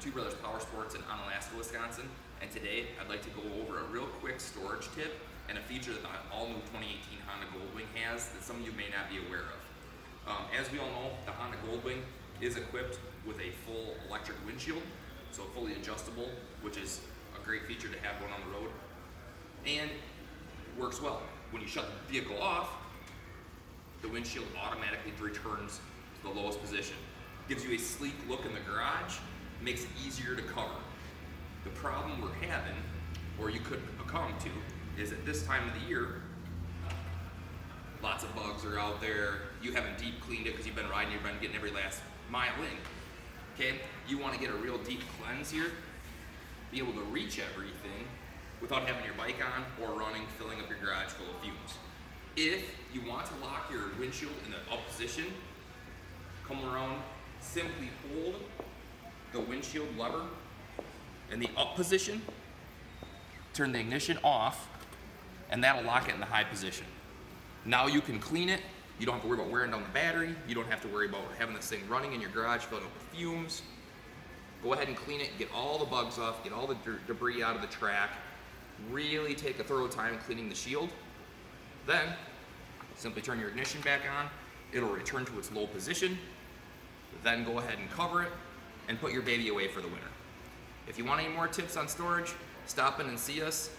Two Brothers Power Sports in Onalaska, Wisconsin, and today I'd like to go over a real quick storage tip and a feature that the all-new 2018 Honda Goldwing has that some of you may not be aware of. As we all know, the Honda Goldwing is equipped with a full electric windshield, so fully adjustable, which is a great feature to have going on the road, and works well. When you shut the vehicle off, the windshield automatically returns to the lowest position. Gives you a sleek look in the garage, makes it easier to cover. The problem we're having, or you could come to, is at this time of the year, lots of bugs are out there. You haven't deep cleaned it because you've been riding, you've been getting every last mile in. Okay, you want to get a real deep cleanse here, be able to reach everything without having your bike on or running, filling up your garage full of fumes. If you want to lock your windshield in the up position, come around, simply hold the windshield lever in the up position, turn the ignition off, and that'll lock it in the high position. Now you can clean it. You don't have to worry about wearing down the battery. You don't have to worry about having this thing running in your garage, filling up with fumes. Go ahead and clean it, get all the bugs off, get all the debris out of the track. Really take a thorough time cleaning the shield. Then, simply turn your ignition back on. It'll return to its low position. Then go ahead and cover it and put your baby away for the winter. If you want any more tips on storage, stop in and see us.